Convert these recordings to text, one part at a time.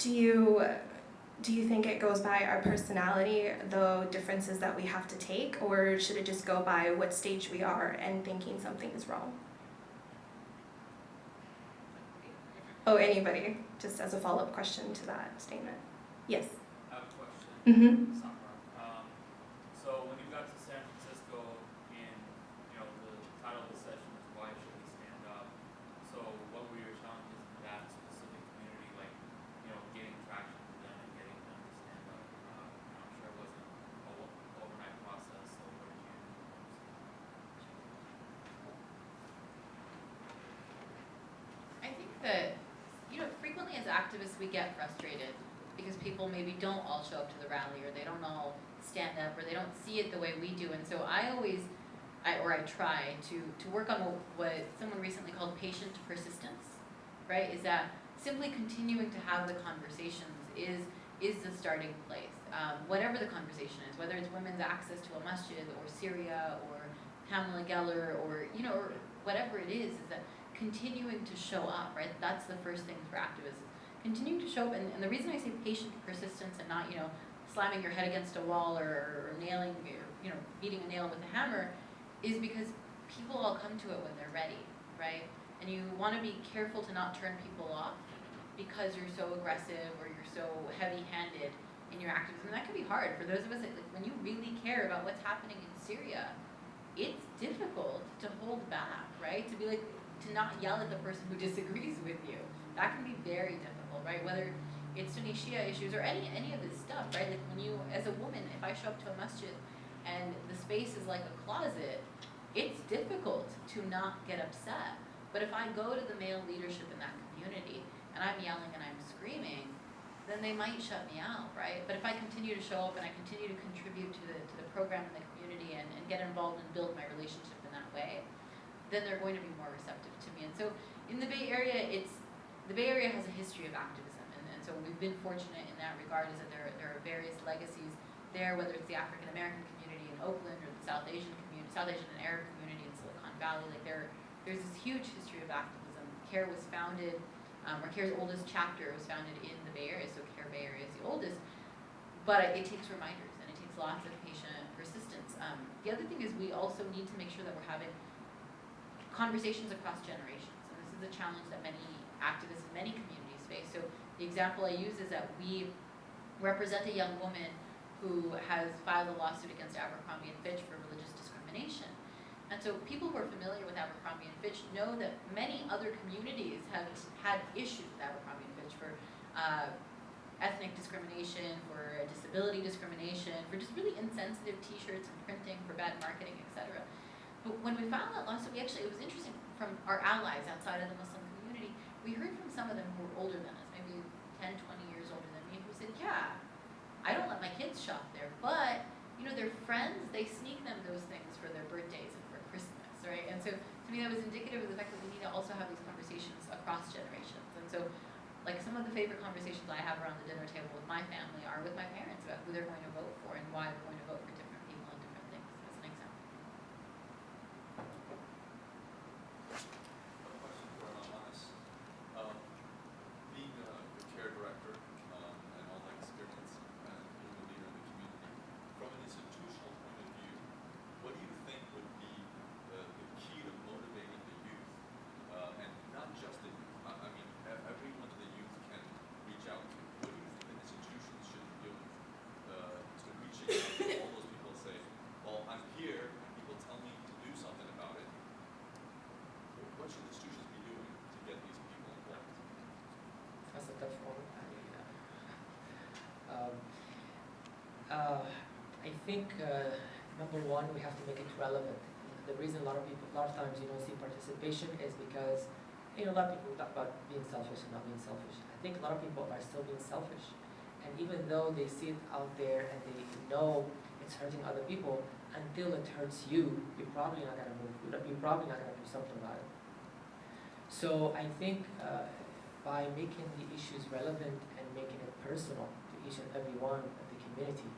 Do you think it goes by our personality, the differences that we have to take, or should it just go by what stage we are and thinking something is wrong? Oh, anybody, just as a follow-up question to that statement. Yes. I have a question. Mm-hmm. So when you got to San Francisco, and the title of the session is "Why Should We Stand Up?" So what were your challenges in that specific community, like getting traction with them and getting them to stand up? I'm sure it wasn't an overnight process. So what did you do? I think that, frequently as activists we get frustrated because people maybe don't all show up to the rally, or they don't all stand up, or they don't see it the way we do. And so I try to work on what someone recently called patient persistence, right? Is that simply continuing to have the conversations is the starting place. Whatever the conversation is, whether it's women's access to a masjid, or Syria, or Pamela Geller, or or whatever it is that continuing to show up, right? That's the first thing for activists. Continuing to show up, and the reason I say patient persistence and not, slamming your head against a wall, or nailing, or beating a nail with a hammer, is because people all come to it when they're ready, right? And you want to be careful to not turn people off because you're so aggressive or you're so heavy-handed in your activism. And that can be hard for those of us that, when you really care about what's happening in Syria, it's difficult to hold back, right? To not yell at the person who disagrees with you. That can be very difficult, right? Whether it's Sunni Shia issues or any of this stuff, right? Like when you, as a woman, if I show up to a masjid and the space is like a closet, it's difficult to not get upset. But if I go to the male leadership in that community and I'm yelling and I'm screaming, then they might shut me out, right? But if I continue to show up and I continue to contribute to the program in the community and get involved and build my relationship in that way, then they're going to be more receptive to me. And so in the Bay Area, the Bay Area has a history of activism, and so we've been fortunate in that regard, is that there are various legacies there, whether it's the African American community in Oakland or the South Asian and Arab community in Silicon Valley. Like there's this huge history of activism. CAIR was founded, or CAIR's oldest chapter was founded in the Bay Area, so CAIR Bay Area is the oldest, but it takes reminders and it takes lots of patient persistence. The other thing is we also need to make sure that we're having conversations across generations, and this is a challenge that many activists in many communities face. So the example I use is that we represent a young woman who has filed a lawsuit against Abercrombie & Fitch for religious discrimination. And so people who are familiar with Abercrombie & Fitch know that many other communities have had issues with Abercrombie & Fitch for ethnic discrimination, for disability discrimination, for just really insensitive t-shirts and printing, for bad marketing, etc. But when we filed that lawsuit, it was interesting, from our allies outside of the Muslim community, we heard from some of them who were older than us, maybe 10, 20 years older than me, who said, yeah, I don't let my kids shop there, but, their friends, they sneak them those things for their birthdays and for Christmas, right? And so, to me, that was indicative of the fact that we need to also have these conversations across generations. And so, like, some of the favorite conversations I have around the dinner table with my family are with my parents about who they're going to vote for and why they're going to vote for different people and different things, as an example. A question for Anonymous. Being the CAIR director and all that experience and being a leader in the community, from an institutional point of view, what do you think would be the key to motivating the youth, and not just the youth? I mean, everyone the youth can reach out to. What do you think the institutions should be doing to reaching out to all those people and say, well, I'm here, and people tell me to do something about it. What should institutions be doing to get these people involved? That's a tough one. I think number one, we have to make it relevant. The reason a lot of times you don't see participation is because a lot of people talk about being selfish and not being selfish. I think a lot of people are still being selfish, and even though they see it out there and they know it's hurting other people, until it hurts you, you're probably not gonna move. You're probably not gonna do something about it. So I think by making the issues relevant and making it personal to each and every one of the community,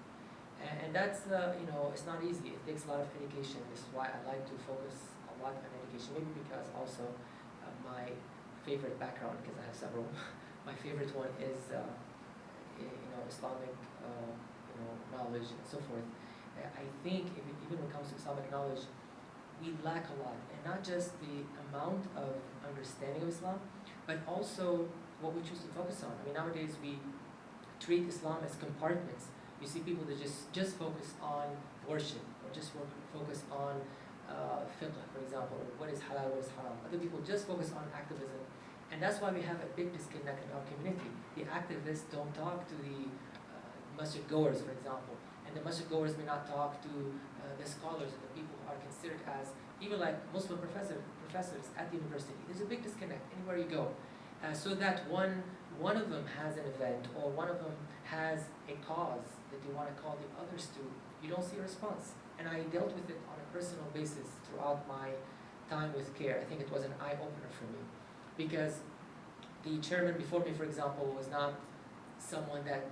and that's it's not easy. It takes a lot of education. This is why I like to focus a lot on education. Maybe because also my favorite background, because I have several. My favorite one is Islamic knowledge and so forth. I think even when it comes to Islamic knowledge, we lack a lot, and not just the amount of understanding of Islam, but also what we choose to focus on. I mean, nowadays we treat Islam as compartments. You see people that just focus on worship, or just focus on fiqh, for example, or what is halal, what is haram. Other people just focus on activism, and that's why we have a big disconnect in our community. The activists don't talk to the masjid goers, for example, and the masjid goers may not talk to the scholars, the people who are considered as, even like Muslim professors at the university. There's a big disconnect anywhere you go. So that one of them has an event, or one of them has a cause that they want to call the others to, you don't see a response. And I dealt with it on a personal basis throughout my time with CAIR. I think it was an eye-opener for me, because the chairman before me, for example, was not someone that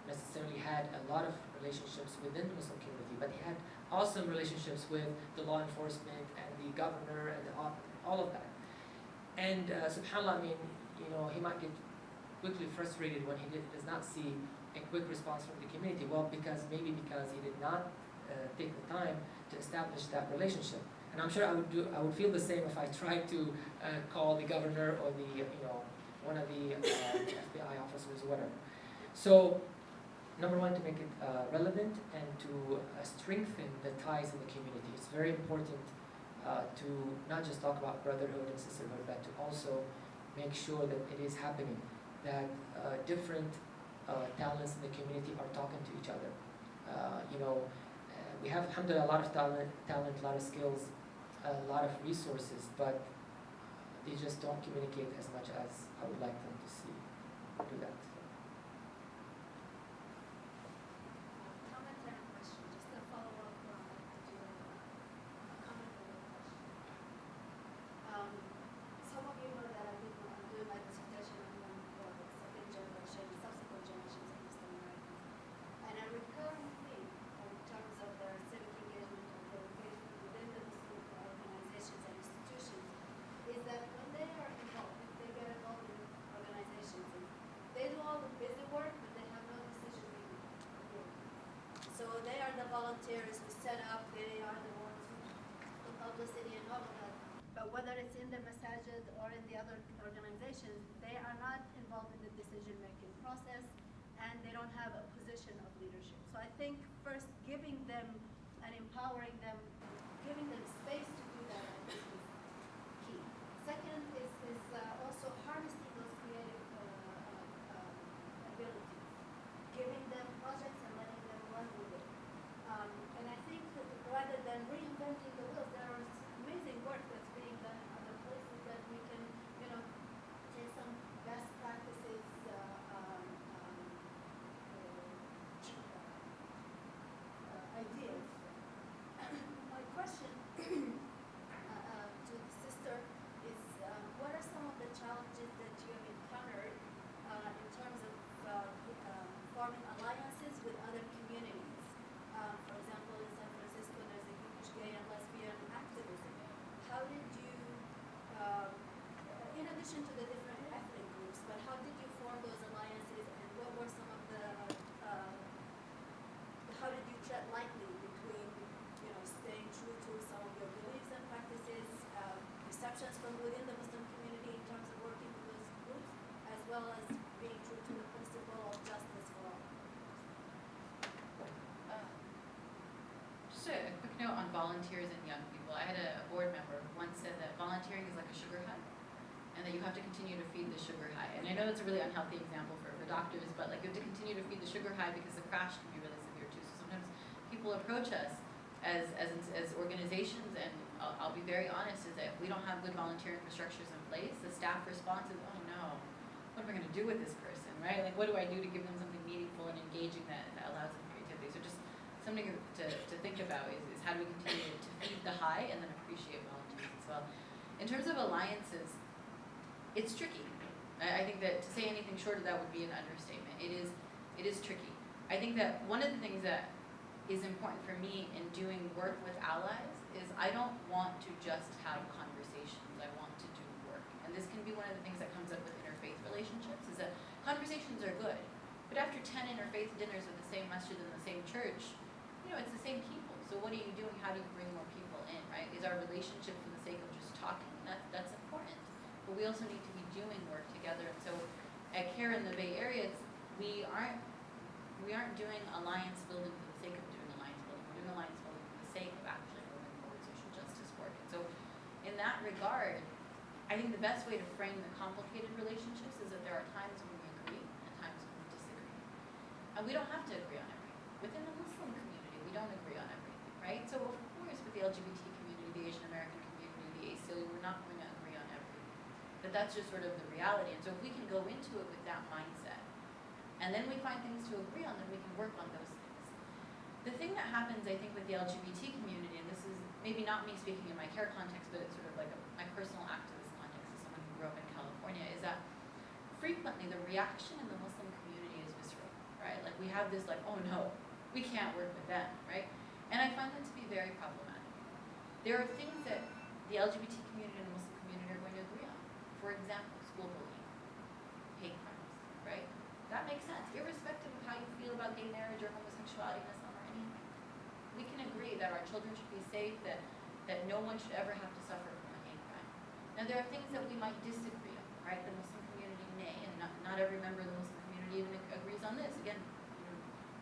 necessarily had a lot of relationships within the Muslim community, but he had awesome relationships with the law enforcement and the governor and all of that. And subhanAllah, I mean, he might get quickly frustrated when he does not see a quick response from the community. Well, because he did not take the time to establish that relationship. And I'm sure I would feel the same if I tried to call the governor or one of the FBI officers or whatever. So, number one, to make it relevant and to strengthen the ties in the community. It's very important to not just talk about brotherhood and sisterhood, but to also make sure that it is happening, that different talents in the community are talking to each other. We have, alhamdulillah, a lot of talent, a lot of skills, a lot of resources, but they just don't communicate as much as I would like them to see do that. Comment and a question, just a follow-up to your comment and a question. Some of you know that I'm doing my dissertation on the second generation, subsequent generations of Muslim Americans. And a recurring theme in terms of their civic engagement or their engagement within the Muslim organizations and institutions is that when they are involved, if they get involved in organizations, they do all the busy work, but they have no decision-making ability. So they are the volunteers who set up, they are the ones who the publicity and all of that. But whether it's in the masajid or in the other organizations, they are not involved in the decision-making process, and they don't have a position of leadership. So I think first giving them and empowering them, giving them space to do that, I think is key. Second is also harnessing those creative abilities, giving them projects and letting them run with it. And I think that rather than reinventing the wheels, there is amazing work that's being done in other places that we can, take some best practices, ideas. My question to the sister is, what are some of the challenges that you have encountered in terms of forming alliances with other communities? For example, in San Francisco, there's a huge gay and lesbian activism. How did you, in addition to the different ethnic groups, but how did you form those alliances, and what were some of the, how did you tread lightly between, staying true to some of your beliefs and practices, receptions from within the Muslim community in terms of working with those groups, as well as being true to the principle of justice for all? Just a quick note on volunteers and young people. I had a board member who once said that volunteering is like a sugar high, and that you have to continue to feed the sugar high. And I know that's a really unhealthy example for doctors, but like you have to continue to feed the sugar high because the crash can be really severe too. So sometimes people approach us as organizations, and I'll be very honest, is that if we don't have good volunteer infrastructures in place, the staff response is, oh no, what am I going to do with this person, right? Like, what do I do to give them something meaningful and engaging that allows them creativity? So just something to think about is how do we continue to feed the high and then appreciate volunteers as well. In terms of alliances, it's tricky. I think that to say anything short of that would be an understatement. It is tricky. I think that one of the things that is important for me in doing work with allies is I don't want to just have conversations. I want to do work. And this can be one of the things that comes up with interfaith relationships, is that conversations are good, But after 10 interfaith dinners with the same masjid in the same church, you know, it's the same people. So what are you doing? How do you bring more people in, right? Is our relationship for the sake of just talking? That's important. But we also need to be doing work together. And so at CAIR in the Bay Area, we aren't doing alliance building for the sake of doing alliance building. We're doing alliance building for the sake of actually moving forward social justice work. And so in that regard, I think the best way to frame the complicated relationships is that there are times when we agree and times when we disagree. And we don't have to agree on everything. Within the Muslim community, we don't agree on everything, right? So of course with the LGBT community, the Asian American community, the ACLU, we're not going to agree on everything. But that's just sort of the reality. And so if we can go into it with that mindset, and then we find things to agree on, then we can work on those things. The thing that happens, I think, with the LGBT community, and this is maybe not me speaking in my CAIR context, but it's sort of like my personal activist context as someone who grew up in California, is that frequently the reaction in the Muslim community is visceral, right? Like we have this like, oh no, we can't work with them, right? And I find that to be very problematic. There are things that the LGBT community and the Muslim community are going to agree on. For example, school bullying, hate crimes, right? That makes sense, irrespective of how you feel about gay marriage or homosexuality, Islam, or anything. We can agree that our children should be safe, that no one should ever have to suffer from a hate crime. Now there are things that we might disagree on, right? The Muslim community may, and not every member of the Muslim community even agrees on this. Again,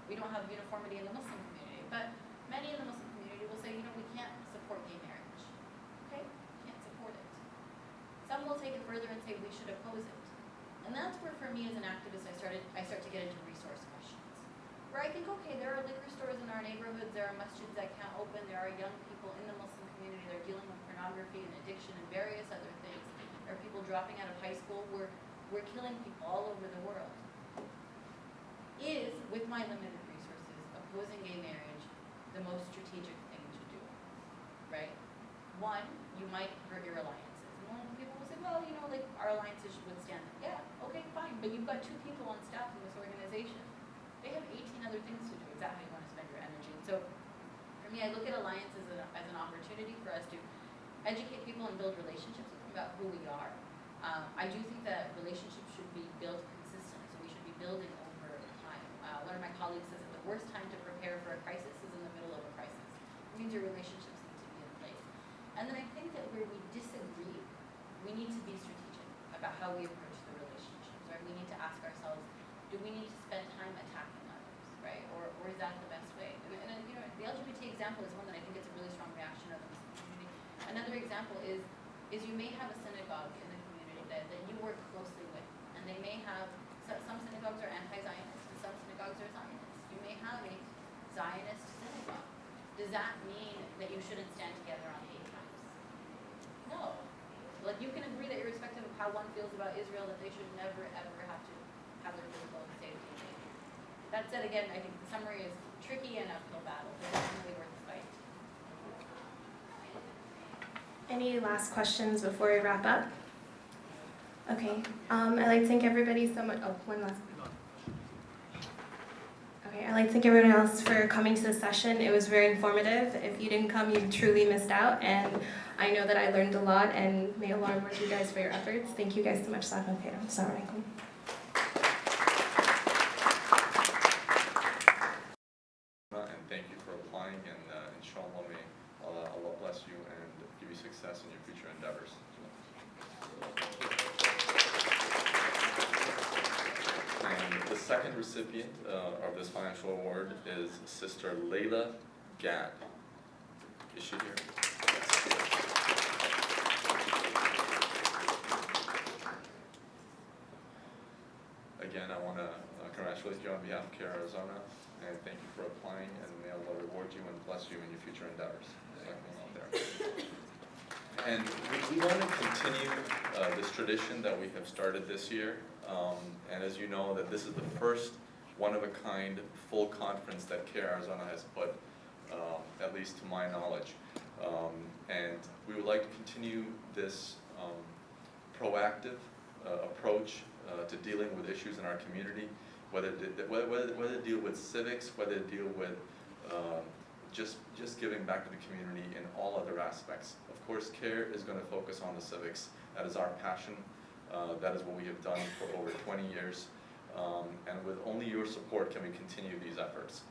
we don't have uniformity in the Muslim community, but many in the Muslim community will say, you know, we can't support gay marriage. Okay? Can't support it. Some will take it further and say we should oppose it. And that's where, for me as an activist, I start to get into resource questions. Where I think, okay, there are liquor stores in our neighborhoods, there are masjids that can't open, there are young people in the Muslim community that are dealing with pornography and addiction and various other things. There are people dropping out of high school. We're killing people all over the world. Is, with my limited resources, opposing gay marriage the most strategic thing to do, right? One, you might hurt your alliances. And people will say, well, you know, like our alliances should withstand it. Yeah, okay, fine, but you've got 2 people on staff in this organization. They have 18 other things to do. Is that how you want to spend your energy? And so, for me, I look at alliances as an opportunity for us to educate people and build relationships with them about who we are. I do think that relationships should be built consistently, so we should be building over time. One of my colleagues says that the worst time to prepare for a crisis is in the middle of a crisis. It means your relationships need to be in place. And then I think that where we disagree, we need to be strategic about how we approach the relationships, right? We need to ask ourselves, do we need to spend time attacking others, right? Or is that the best way? And you know, the LGBT example is one that I think gets a really strong reaction of the Muslim community. Another example is you may have a synagogue in the community that you work closely with, and they may have, some synagogues are anti-Zionist and some synagogues are Zionist. You may have a Zionist synagogue. Does that mean that you shouldn't stand together on hate crimes? No. Like you can agree that irrespective of how one feels about Israel, that they should never ever have to have their physical safety invaded. That said, again, I think the summary is tricky and uphill battle, but it's really worth the fight. Any last questions before we wrap up? Okay, I'd like to thank everybody so much. Oh, one last. Okay, I'd like to thank everyone else for coming to this session. It was very informative. If you didn't come, you truly missed out, and I know that I learned a lot, and may Allah reward you guys for your efforts. Thank you guys so much. Assalamu alaikum. And thank you for applying, and inshallah may Allah bless you and give you success in your future endeavors. And the second recipient of this financial award is Sister Layla Gad. Is she here? Again, I want to congratulate you on behalf of CAIR Arizona, and thank you for applying, and may Allah reward you and bless you in your future endeavors. And we want to continue this tradition that we have started this year, and as you know, that this is the first one-of-a-kind full conference that CAIR Arizona has put, at least to my knowledge. And we would like to continue this proactive approach to dealing with issues in our community, whether to deal with civics, whether to deal with just giving back to the community in all other aspects. Of course, CAIR is going to focus on the civics. That is our passion. That is what we have done for over 20 years. And with only your support can we continue these efforts.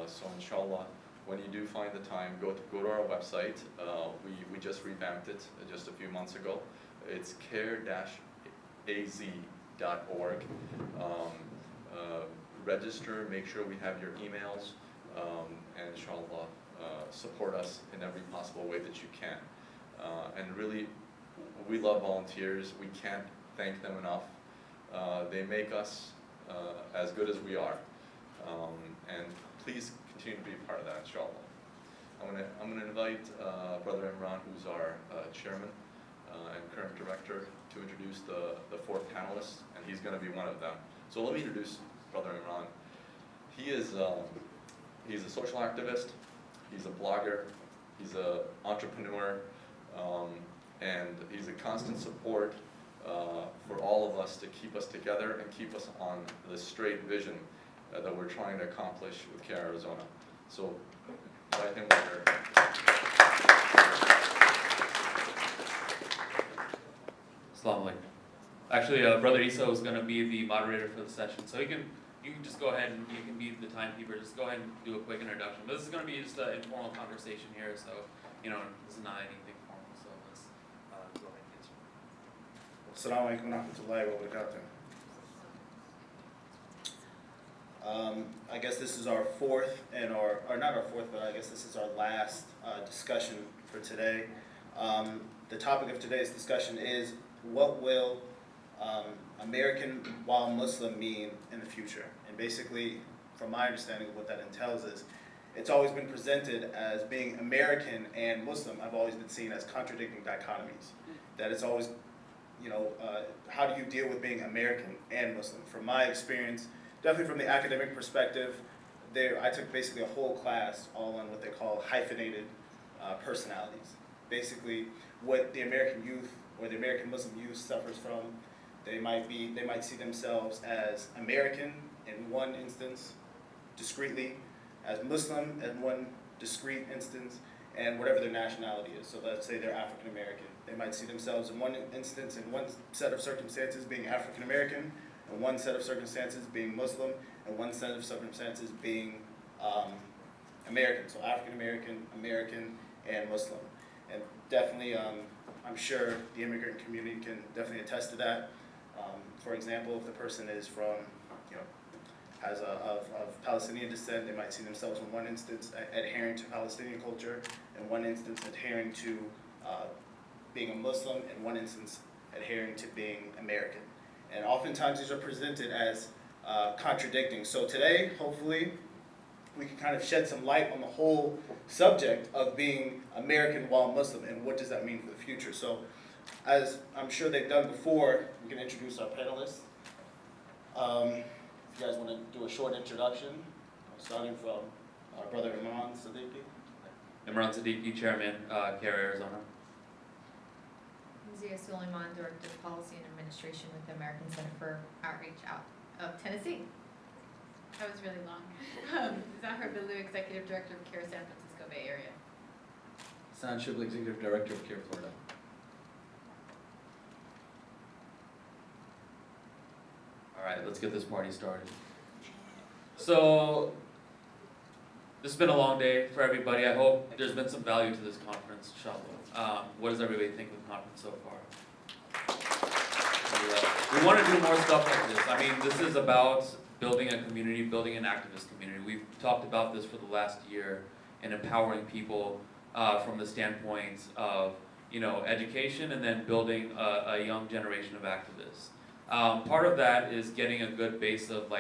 So inshallah, when you do find the time, go to our website. We just revamped it just a few months ago. It's cair-az.org. Register, make sure we have your emails, and inshallah, support us in every possible way that you can. And really, we love volunteers. We can't thank them enough. They make us as good as we are. And please continue to be a part of that, inshallah. I'm gonna invite Brother Imran, who's our chairman and current director, to introduce the fourth panelist, and he's gonna be one of them. So let me introduce Brother Imran. He's a social activist, he's a blogger, he's an entrepreneur, and he's a constant support for all of us to keep us together and keep us on the straight vision that we're trying to accomplish with CAIR Arizona. So, invite him over. Assalamu alaikum. Actually, Brother Isa is going to be the moderator for the session, so you can just go ahead and you can be the timekeeper. Just go ahead and do a quick introduction. But this is going to be just an informal conversation here, so this is not anything formal. So let's go ahead and get started. Assalamu alaikum wa rahmatullahi wa barakatuh. I guess this is our fourth or not our fourth, but I guess this is our last discussion for today. The topic of today's discussion is, what will American while Muslim mean in the future? And basically, from my understanding of what that entails is, it's always been presented as being American and Muslim have always been seen as contradicting dichotomies. That it's always, how do you deal with being American and Muslim? From my experience, definitely from the academic perspective, I took basically a whole class all on what they call hyphenated personalities. Basically, what the American youth or the American Muslim youth suffers from, they might see themselves as American in one instance, discreetly, as Muslim in one discrete instance, and whatever their nationality is. So let's say they're African American. They might see themselves in one instance, in one set of circumstances, being African American, and one set of circumstances being Muslim, and one set of circumstances being American. So African American, American, and Muslim. And definitely, I'm sure the immigrant community can definitely attest to that. For example, if the person is from, of Palestinian descent, they might see themselves in one instance adhering to Palestinian culture, in one instance adhering to being a Muslim, in one instance adhering to being American. And oftentimes these are presented as contradicting. So today, hopefully, we can kind of shed some light on the whole subject of being American while Muslim and what does that mean for the future. So, as I'm sure they've done before, we can introduce our panelists. If you guys want to do a short introduction, starting from our brother Imran Siddiqui. Imran Siddiqui, Chairman, CAIR Arizona. Zia Suleiman, Director of Policy and Administration with the American Center for Outreach out of Tennessee. That was really long. Zahra Bilou, Executive Director of CAIR San Francisco Bay Area. San Shibli, Executive Director of CAIR Florida. All right, let's get this party started. So, this has been a long day for everybody. I hope there's been some value to this conference, inshallah. What does everybody think of the conference so far? We want to do more stuff like this. I mean, this is about building a community, building an activist community. We've talked about this for the last year and empowering people from the standpoint of education and then building a young generation of activists. Part of that is getting a good base of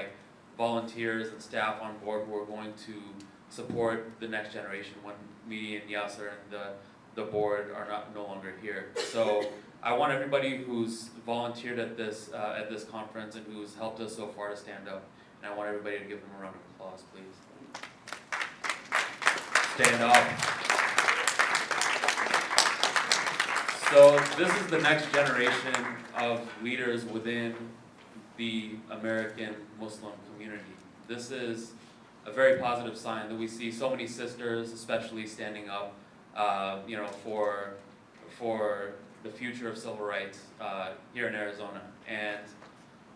volunteers and staff on board who are going to support the next generation when me and Yasser and the board are no longer here. So I want everybody who's volunteered at this conference and who's helped us so far to stand up, and I want everybody to give them a round of applause, please. Stand up. So this is the next generation of leaders within the American Muslim community. This is a very positive sign that we see so many sisters, especially standing up, for the future of civil rights here in Arizona. And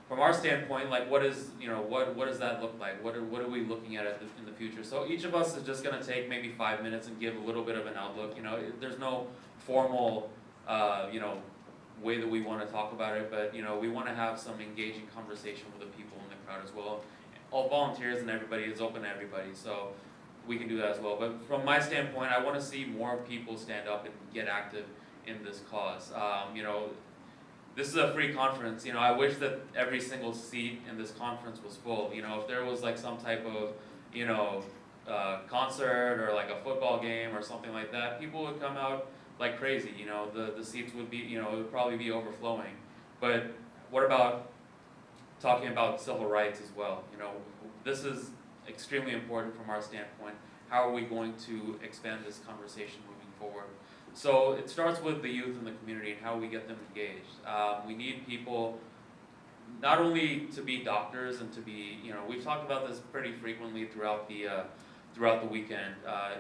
from our standpoint, like what is, what does that look like? What are we looking at in the future? So each of us is just gonna take maybe 5 minutes and give a little bit of an outlook. There's no formal, way that we want to talk about it, but we want to have some engaging conversation with the people in the crowd as well. All volunteers and everybody is open to everybody, so we can do that as well. But from my standpoint, I want to see more people stand up and get active in this cause. This is a free conference. I wish that every single seat in this conference was full. If there was like some type of, concert or like a football game or something like that, people would come out like crazy. The seats would be, it would probably be overflowing. But what about talking about civil rights as well? This is extremely important from our standpoint. How are we going to expand this conversation moving forward? So it starts with the youth in the community and how we get them engaged. We need people not only to be doctors and to be, we've talked about this pretty frequently throughout the weekend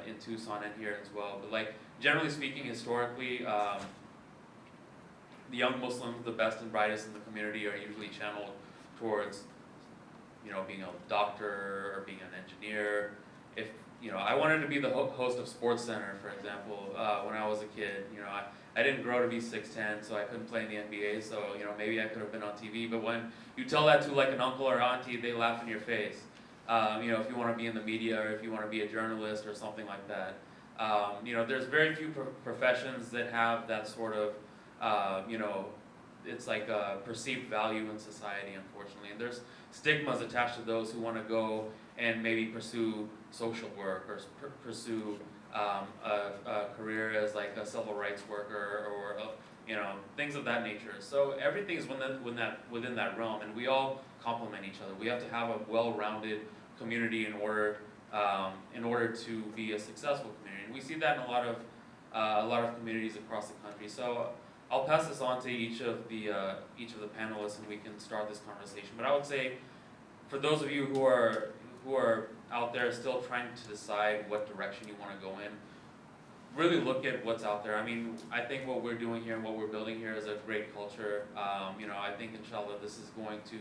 in Tucson and here as well. But like generally speaking, historically, the young Muslims, the best and brightest in the community, are usually channeled towards, being a doctor or being an engineer. If I wanted to be the host of Sports Center, for example, when I was a kid. I didn't grow to be 6'10", so I couldn't play in the NBA. So maybe I could have been on TV. But when you tell that to like an uncle or auntie, they laugh in your face. If you want to be in the media or if you want to be a journalist or something like that. There's very few professions that have that sort of, it's like a perceived value in society, unfortunately. And there's stigmas attached to those who want to go and maybe pursue social work or pursue a career as like a civil rights worker or things of that nature. So everything is within that realm, and we all complement each other. We have to have a well-rounded community in order to be a successful community. And we see that in a lot of communities across the country. So I'll pass this on to each of the panelists, and we can start this conversation. But I would say, for those of you who are out there still trying to decide what direction you want to go in, really look at what's out there. I mean, I think what we're doing here and what we're building here is a great culture. I think inshallah this is going to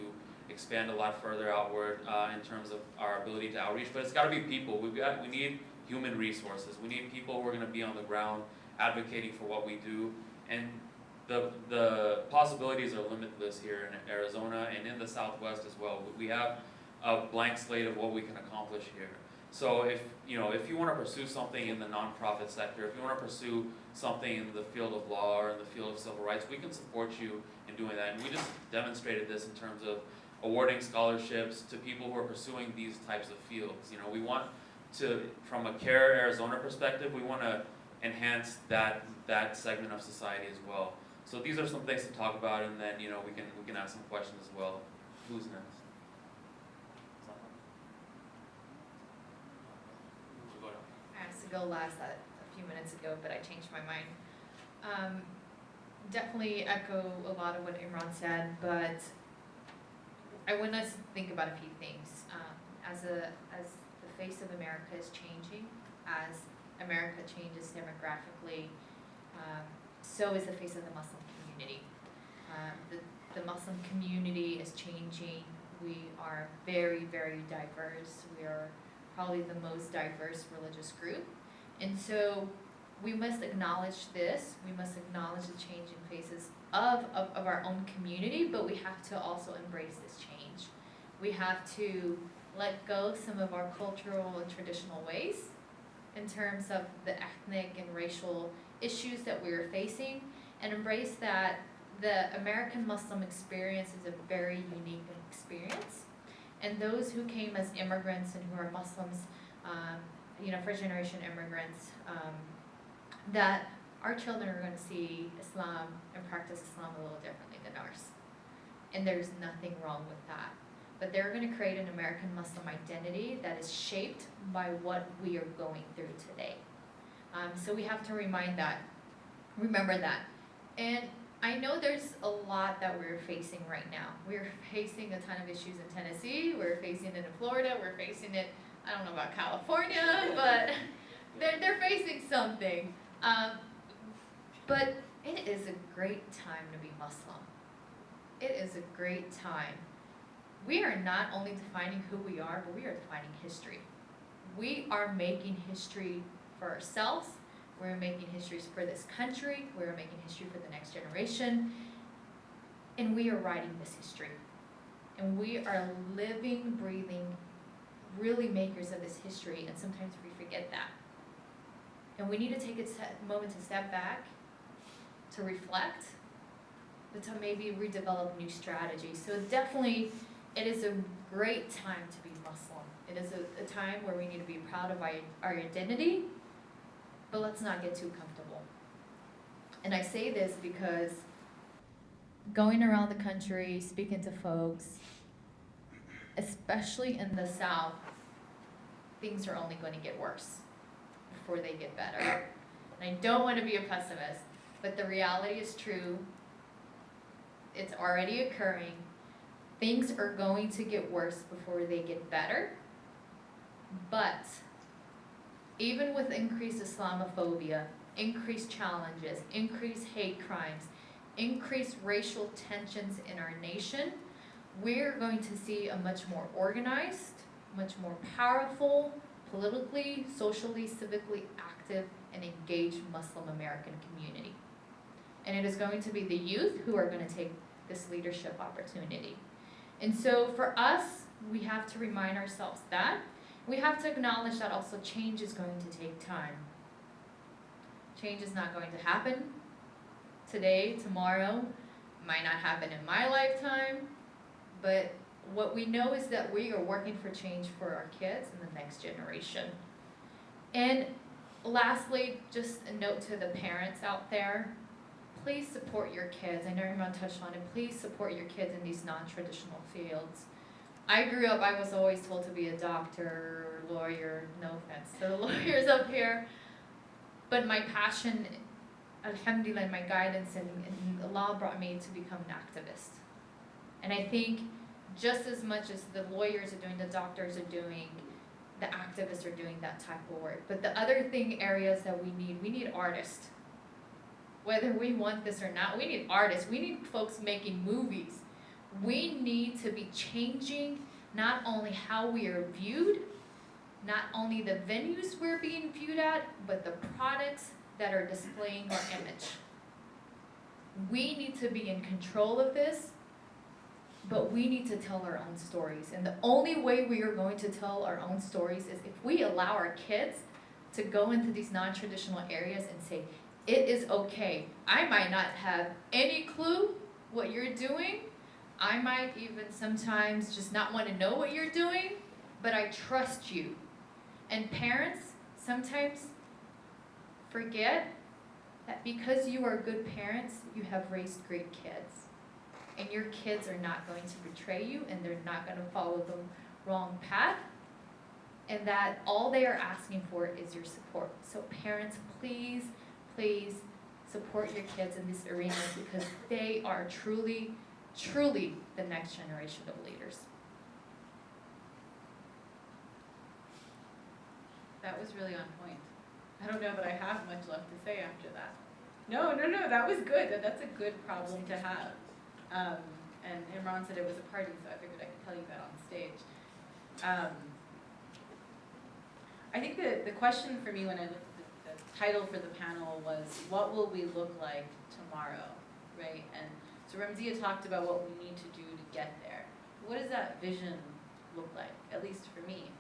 expand a lot further outward in terms of our ability to outreach. But it's got to be people. We need human resources. We need people who are going to be on the ground advocating for what we do. And the possibilities are limitless here in Arizona and in the Southwest as well. We have a blank slate of what we can accomplish here. So if you want to pursue something in the nonprofit sector, if you want to pursue something in the field of law or in the field of civil rights, we can support you in doing that. And we just demonstrated this in terms of awarding scholarships to people who are pursuing these types of fields. We want to, from a CAIR Arizona perspective, we want to enhance that segment of society as well. So these are some things to talk about, and then we can ask some questions as well. Who's next? I asked to go last a few minutes ago, but I changed my mind. Definitely echo a lot of what Imran said, but I want us to think about a few things. As the face of America is changing, as America changes demographically, so is the face of the Muslim community. The Muslim community is changing. We are very, very diverse. We are probably the most diverse religious group. And so we must acknowledge this. We must acknowledge the changing faces of our own community, but we have to also embrace this change. We have to let go some of our cultural and traditional ways in terms of the ethnic and racial issues that we're facing, and embrace that the American Muslim experience is a very unique experience. And those who came as immigrants and who are Muslims, first generation immigrants, that our children are going to see Islam and practice Islam a little differently than ours. And there's nothing wrong with that. But they're going to create an American Muslim identity that is shaped by what we are going through today. So we have to remember that. And I know there's a lot that we're facing right now. We're facing a ton of issues in Tennessee, we're facing it in Florida, we're facing it, I don't know about California, but they're facing something. But it is a great time to be Muslim. It is a great time we are not only defining who we are, but we are defining history. We are making history for ourselves, we're making histories for this country, we're making history for the next generation, and we are writing this history. And we are living, breathing, really makers of this history, and sometimes we forget that. And we need to take a moment to step back, to reflect, but to maybe redevelop new strategies. So definitely, it is a great time to be Muslim. It is a time where we need to be proud of our identity, but let's not get too comfortable. And I say this because going around the country, speaking to folks, especially in the South, things are only going to get worse before they get better. And I don't want to be a pessimist, but the reality is true. It's already occurring. Things are going to get worse before they get better. But even with increased Islamophobia, increased challenges, increased hate crimes, increased racial tensions in our nation, we're going to see a much more organized, much more powerful, politically, socially, civically active, and engaged Muslim American community. And it is going to be the youth who are going to take this leadership opportunity. And so for us, we have to remind ourselves that. We have to acknowledge that also change is going to take time. Change is not going to happen today, tomorrow, might not happen in my lifetime, but what we know is that we are working for change for our kids and the next generation. And lastly, just a note to the parents out there, please support your kids. I know Imran touched on it. Please support your kids in these non-traditional fields. I grew up, I was always told to be a doctor or lawyer, no offense to the lawyers up here, but my passion, alhamdulillah, my guidance and Allah brought me to become an activist. And I think just as much as the lawyers are doing, the doctors are doing, the activists are doing that type of work. But the other areas that we need artists. Whether we want this or not, we need artists. We need folks making movies. We need to be changing not only how we are viewed, not only the venues we're being viewed at, but the products that are displaying our image. We need to be in control of this, but we need to tell our own stories. And the only way we are going to tell our own stories is if we allow our kids to go into these non-traditional areas and say, it is okay. I might not have any clue what you're doing. I might even sometimes just not want to know what you're doing, but I trust you. And parents sometimes forget that because you are good parents, you have raised great kids. And your kids are not going to betray you, and they're not going to follow the wrong path. And that all they are asking for is your support. So parents, please, please support your kids in these arenas because they are truly, truly the next generation of leaders. That was really on point. I don't know that I have much left to say after that. No, that was good. That's a good problem to have. And Imran said it was a party, so I figured I could tell you that on stage. I think the question for me when I looked at the title for the panel was, what will we look like tomorrow, right? And so Ramzia talked about what we need to do to get there. What does that vision look like, at least for me?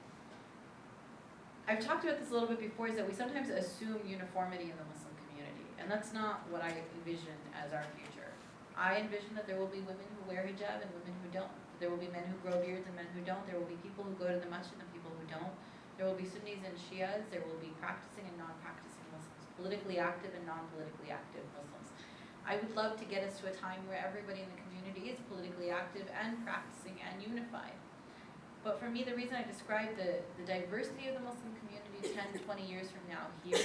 I've talked about this a little bit before, is that we sometimes assume uniformity in the Muslim community, and that's not what I envision as our future. I envision that there will be women who wear hijab and women who don't. There will be men who grow beards and men who don't. There will be people who go to the masjid and people who don't. There will be Sunnis and Shias. There will be practicing and non-practicing Muslims, politically active and non-politically active Muslims. I would love to get us to a time where everybody in the community is politically active and practicing and unified. But for me, the reason I describe the diversity of the Muslim community 10, 20 years from now here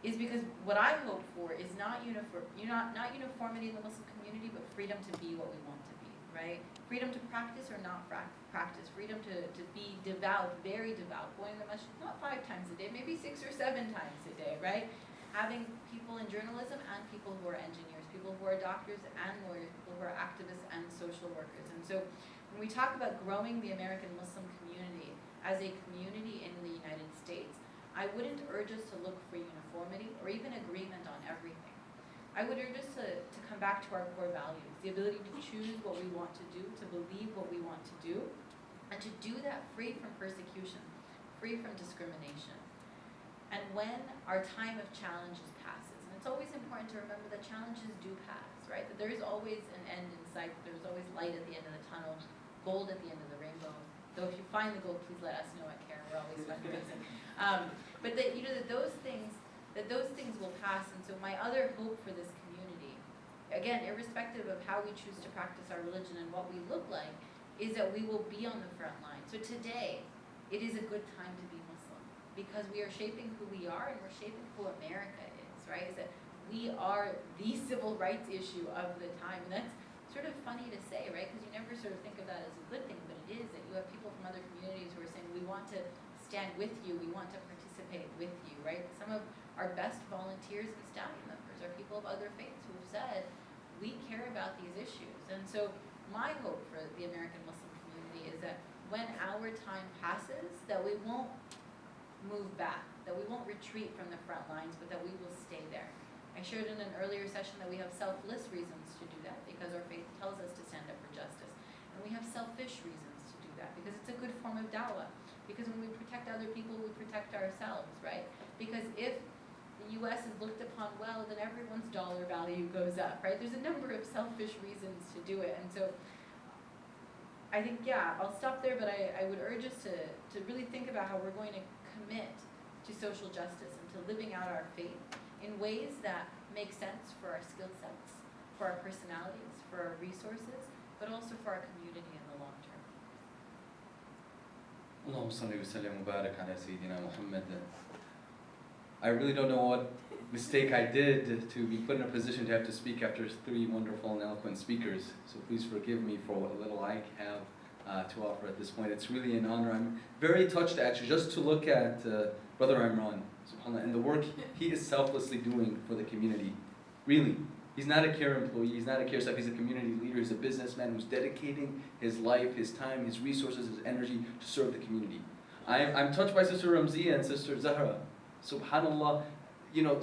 is because what I hope for is not uniformity in the Muslim community, but freedom to be what we want to be, right? Freedom to practice or not practice, freedom to be devout, very devout, going to masjid not 5 times a day, maybe 6 or 7 times a day, right? Having people in journalism and people who are engineers, people who are doctors and lawyers, people who are activists and social workers. And so When we talk about growing the American Muslim community as a community in the United States, I wouldn't urge us to look for uniformity or even agreement on everything. I would urge us to come back to our core values, the ability to choose what we want to do, to believe what we want to do, and to do that free from persecution, free from discrimination. And when our time of challenges passes, and it's always important to remember that challenges do pass, right? That there is always an end in sight, there's always light at the end of the tunnel, gold at the end of the rainbow. Though if you find the gold, please let us know at CAIR, we're always fundraising. But that, that those things will pass, and so my other hope for this community, again, irrespective of how we choose to practice our religion and what we look like, is that we will be on the front line. So today, it is a good time to be Muslim, because we are shaping who we are and we're shaping who America is, right? Is that we are the civil rights issue of the time, and that's sort of funny to say, right? Because you never sort of think of that as a good thing, but it is, that you have people from other communities who are saying, we want to stand with you, we want to participate with you, right? Some of our best volunteers and staff members are people of other faiths who have said, we care about these issues. And so my hope for the American Muslim community is that when our time passes, that we won't move back, that we won't retreat from the front lines, but that we will stay there. I shared in an earlier session that we have selfless reasons to do that because our faith tells us to stand up for justice. And we have selfish reasons to do that because it's a good form of dawah. Because when we protect other people, we protect ourselves, right? Because if the U.S. is looked upon well, then everyone's dollar value goes up, right? There's a number of selfish reasons to do it. And so I think, yeah, I'll stop there, but I would urge us to really think about how we're going to commit to social justice and to living out our faith in ways that make sense for our skill sets, for our personalities, for our resources, but also for our community in the long term. اللهم صل وسلم وبارك على سيدنا محمد. I really don't know what mistake I did to be put in a position to have to speak after 3 wonderful and eloquent speakers. So please forgive me for what little I have to offer at this point. It's really an honor. I'm very touched actually just to look at Brother Imran, subhanAllah, and the work he is selflessly doing for the community. Really. He's not a CAIR employee, he's not a CAIR staff, he's a community leader, he's a businessman who's dedicating his life, his time, his resources, his energy to serve the community. I'm touched by Sister Ramziya and Sister Zahra. SubhanAllah,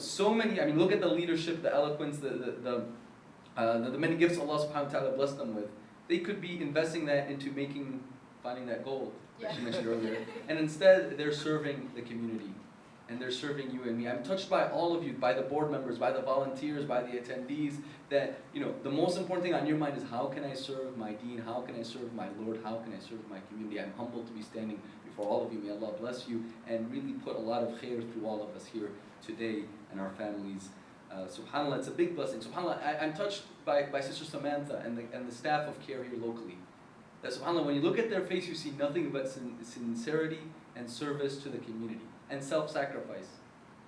so many, look at the leadership, the eloquence, the many gifts Allah subhanahu wa ta'ala blessed them with. They could be investing that into finding that gold that you mentioned earlier. And instead, they're serving the community. And they're serving you and me. I'm touched by all of you, by the board members, by the volunteers, by the attendees, that, the most important thing on your mind is how can I serve my deen, how can I serve my Lord, how can I serve my community. I'm humbled to be standing before all of you. May Allah bless you and really put a lot of khair through all of us here today and our families. SubhanAllah, it's a big blessing. SubhanAllah, I'm touched by Sister Samantha and the staff of CAIR here locally. That SubhanAllah, when you look at their face, you see nothing but sincerity and service to the community. And self-sacrifice.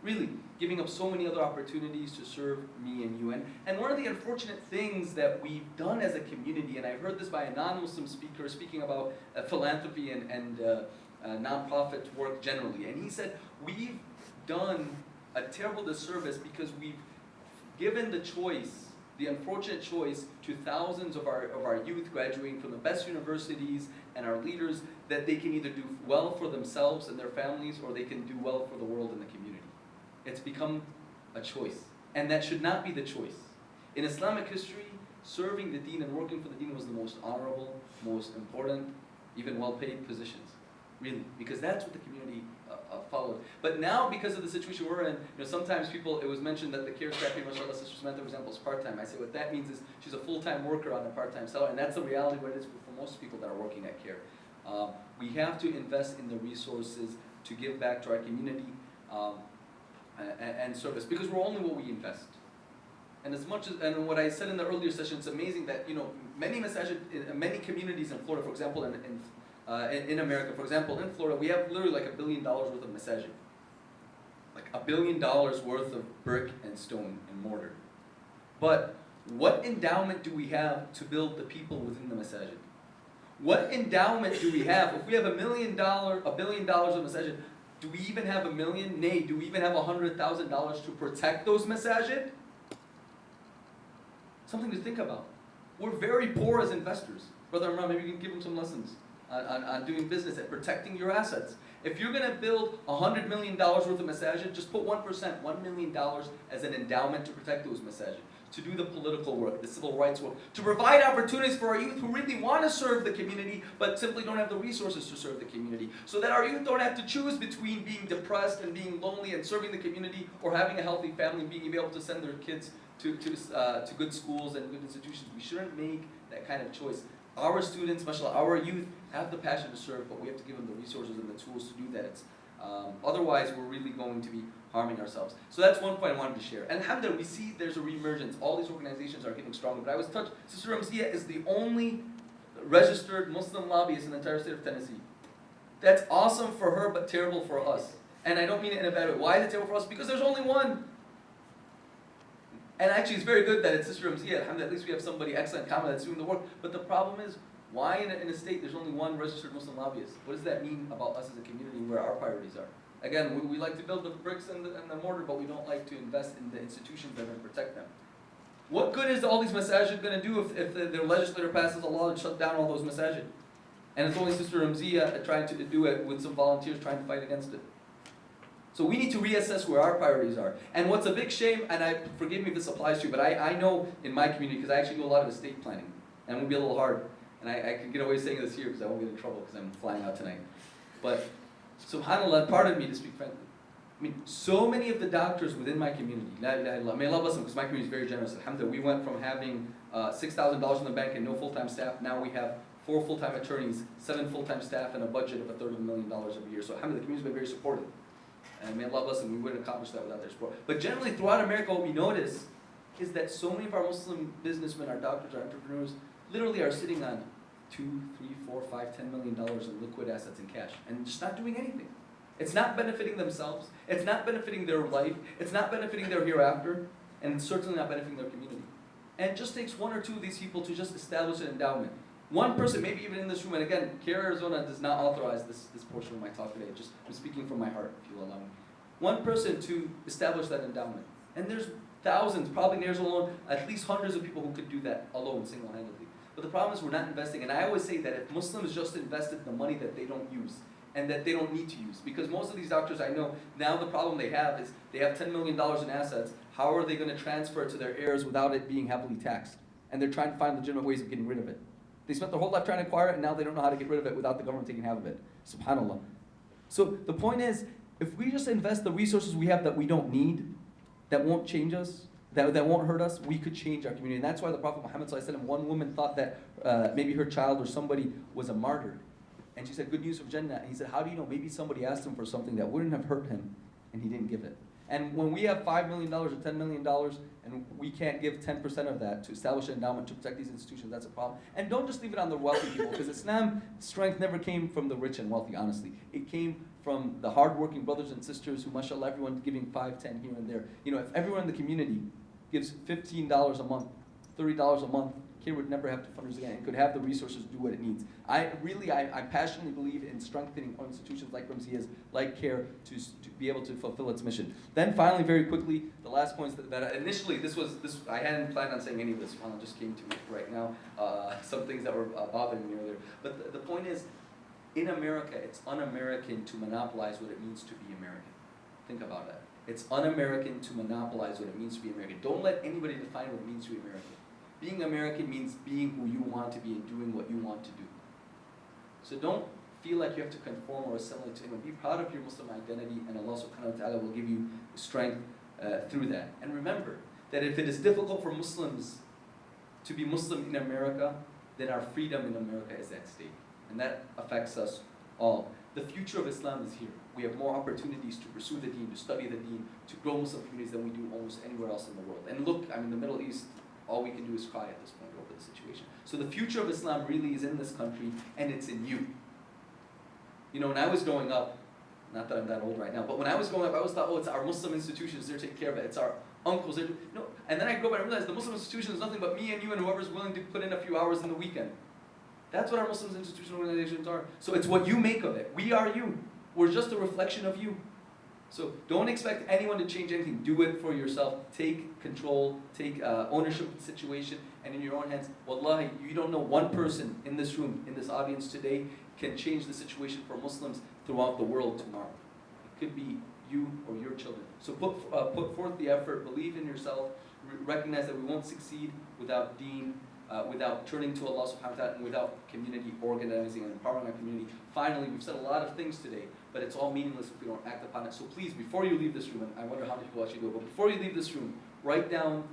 Really, giving up so many other opportunities to serve me and you. And one of the unfortunate things that we've done as a community, and I've heard this by a non-Muslim speaker speaking about philanthropy and non-profit work generally, and he said, we've done a terrible disservice because we've given the choice, the unfortunate choice, to thousands of our youth graduating from the best universities and our leaders, that they can either do well for themselves and their families or they can do well for the world and the community. It's become a choice. And that should not be the choice. In Islamic history, serving the deen and working for the deen was the most honorable, most important, even well-paid positions. Really. Because that's what the community followed. But now, because of the situation we're in, sometimes it was mentioned that the CAIR staff here, mashallah, Sister Samantha, for example, is part-time. I say what that means is she's a full-time worker on a part-time salary, and that's the reality what it is for most people that are working at CAIR. We have to invest in the resources to give back to our community and service, because we're only what we invest. And and what I said in the earlier session, it's amazing that many masajid, many communities in Florida, for example, in America, for example, in Florida, we have literally like $1 billion worth of masajid, like $1 billion worth of brick and stone and mortar. But what endowment do we have to build the people within the masajid? What endowment do we have? If we have $1 billion of masajid, do we even have $1 million? Nay, do we even have $100,000 to protect those masajid? Something to think about. We're very poor as investors. Brother Imran, maybe you can give them some lessons on doing business and protecting your assets. If you're going to build $100 million worth of masajid, just put 1%, $1 million as an endowment to protect those masajid, to do the political work, the civil rights work, to provide opportunities for our youth who really want to serve the community but simply don't have the resources to serve the community. So that our youth don't have to choose between being depressed and being lonely and serving the community, or having a healthy family and being able to send their kids to good schools and good institutions. We shouldn't make that kind of choice. Our students, mashallah, our youth have the passion to serve, but we have to give them the resources and the tools to do that. Otherwise, we're really going to be harming ourselves. So that's one point I wanted to share. And alhamdulillah, we see there's a reemergence. All these organizations are getting stronger. But I was touched, Sister Ramziya is the only registered Muslim lobbyist in the entire state of Tennessee. That's awesome for her, but terrible for us. And I don't mean it in a bad way. Why is it terrible for us? Because there's only one. And actually, it's very good that it's Sister Ramziya. Alhamdulillah, at least we have somebody excellent, Kamala, that's doing the work. But the problem is, why in a state there's only one registered Muslim lobbyist? What does that mean about us as a community and where our priorities are? Again, we like to build the bricks and the mortar, but we don't like to invest in the institutions that are going to protect them. What good is all these masajid going to do if their legislator passes a law and shut down all those masajid? And it's only Sister Ramziya trying to do it with some volunteers trying to fight against it. So we need to reassess where our priorities are. And what's a big shame, and forgive me if this applies to you, but I know in my community, because I actually do a lot of estate planning, and it will be a little hard. And I can get away saying this here because I won't get in trouble because I'm flying out tonight. But subhanAllah, pardon me to speak frankly. I mean, so many of the doctors within my community, la ilaha illallah, may Allah bless them, because my community is very generous. Alhamdulillah, we went from having $6,000 in the bank and no full-time staff. Now we have 4 full-time attorneys, 7 full-time staff, and a budget of $250,000 every year. So alhamdulillah, the community's been very supportive. And may Allah bless them, we wouldn't accomplish that without their support. But generally, throughout America, what we notice is that so many of our Muslim businessmen, our doctors, our entrepreneurs, literally are sitting on $2, $3, $4, $5, $10 million in liquid assets in cash and just not doing anything. It's not benefiting themselves. It's not benefiting their life. It's not benefiting their hereafter. And it's certainly not benefiting their community. And it just takes 1 or 2 of these people to just establish an endowment. One person, maybe even in this room, and again, CAIR Arizona does not authorize this portion of my talk today. I'm speaking from my heart, if you'll allow me. One person to establish that endowment. And there's thousands, probably in Arizona alone, at least hundreds of people who could do that alone, single-handedly. But the problem is we're not investing. And I always say that if Muslims just invested the money that they don't use, and that they don't need to use, because most of these doctors I know, now the problem they have is they have $10 million in assets. How are they going to transfer it to their heirs without it being heavily taxed? And they're trying to find legitimate ways of getting rid of it. They spent their whole life trying to acquire it, and now they don't know how to get rid of it without the government taking half of it. SubhanAllah. So the point is, if we just invest the resources we have that we don't need, that won't change us, that won't hurt us, we could change our community. And that's why the Prophet Muhammad ﷺ, one woman thought that maybe her child or somebody was a martyr. And she said, good news of Jannah. And he said, how do you know? Maybe somebody asked him for something that wouldn't have hurt him, and he didn't give it. And when we have $5 million or $10 million, and we can't give 10% of that to establish an endowment to protect these institutions, that's a problem. And don't just leave it on the wealthy people, because Islam's strength never came from the rich and wealthy, honestly. It came from the hardworking brothers and sisters who, mashallah, everyone giving 5, 10 here and there. You know, if everyone in the community gives $15 a month, $30 a month, CAIR would never have to fundraise again. It could have the resources to do what it needs. I passionately believe in strengthening institutions like Ramziya's, like CAIR, to be able to fulfill its mission. Then finally, very quickly, the last point is that initially I hadn't planned on saying any of this. It just came to me right now. Some things that were bothering me earlier. But the point is, in America, it's un-American to monopolize what it means to be American. Think about that. It's un-American to monopolize what it means to be American. Don't let anybody define what it means to be American. Being American means being who you want to be and doing what you want to do. So don't feel like you have to conform or assimilate to anyone. Be proud of your Muslim identity, and Allah subhanahu wa ta'ala will give you strength through that. And remember that if it is difficult for Muslims to be Muslim in America, then our freedom in America is at stake. And that affects us all. The future of Islam is here. We have more opportunities to pursue the deen, to study the deen, to grow Muslim communities than we do almost anywhere else in the world. And look, the Middle East, all we can do is cry at this point over the situation. So the future of Islam really is in this country, and it's in you. You know, when I was growing up, not that I'm that old right now, but when I was growing up, I always thought, it's our Muslim institutions, they're taking care of it. It's our uncles. No. And then I grew up and I realized the Muslim institution is nothing but me and you and whoever's willing to put in a few hours in the weekend. That's what our Muslim institutional organizations are. So it's what you make of it. We are you. We're just a reflection of you. So don't expect anyone to change anything. Do it for yourself. Take control, take ownership of the situation, and in your own hands. Wallahi, you don't know one person in this room, in this audience today, can change the situation for Muslims throughout the world tomorrow. It could be you or your children. So put forth the effort, believe in yourself, recognize that we won't succeed without deen, without turning to Allah subhanahu wa ta'ala, and without community organizing and empowering our community. Finally, we've said a lot of things today, but it's all meaningless if we don't act upon it. So please, before you leave this room, and I wonder how many people actually do it, but before you leave this room, write down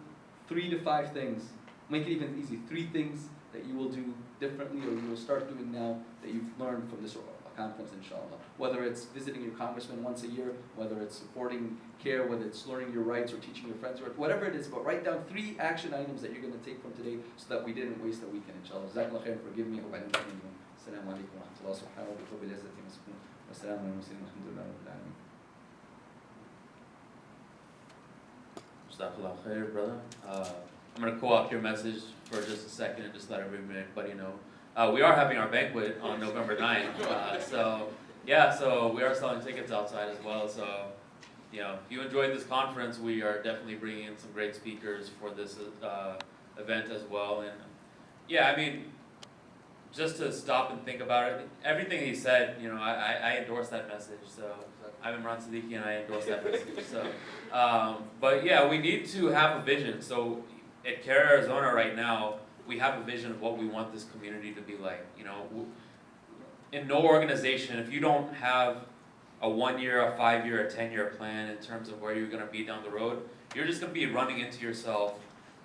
3 to 5 things. Make it even easy. 3 things that you will do differently or you will start doing now that you've learned from this conference, inshallah. Whether it's visiting your congressman once a year, whether it's supporting CAIR, whether it's learning your rights or teaching your friends, or whatever it is, but write down 3 action items that you're going to take from today so that we didn't waste a weekend, inshallah. Jazakallah khair, forgive me. I hope I didn't offend you. Assalamu alaikum wa rahmatullahi wa barakatuh. Wassalamu alaikum wa rahmatullahi Jazakallah khair, brother. I'm going to co-opt your message for just a second and just let everybody know. We are having our banquet on November 9th. So we are selling tickets outside as well. So, you know, if you enjoyed this conference, we are definitely bringing in some great speakers for this event as well. And yeah, I mean, just to stop and think about it, everything he said, you know, I endorse that message. So I'm Imran Siddiqui and I endorse that message. So, but yeah, we need to have a vision. So at CAIR Arizona right now, we have a vision of what we want this community to be like. You know, in no organization, if you don't have a 1-year, a 5-year, a 10-year plan in terms of where you're going to be down the road, you're just going to be running into yourself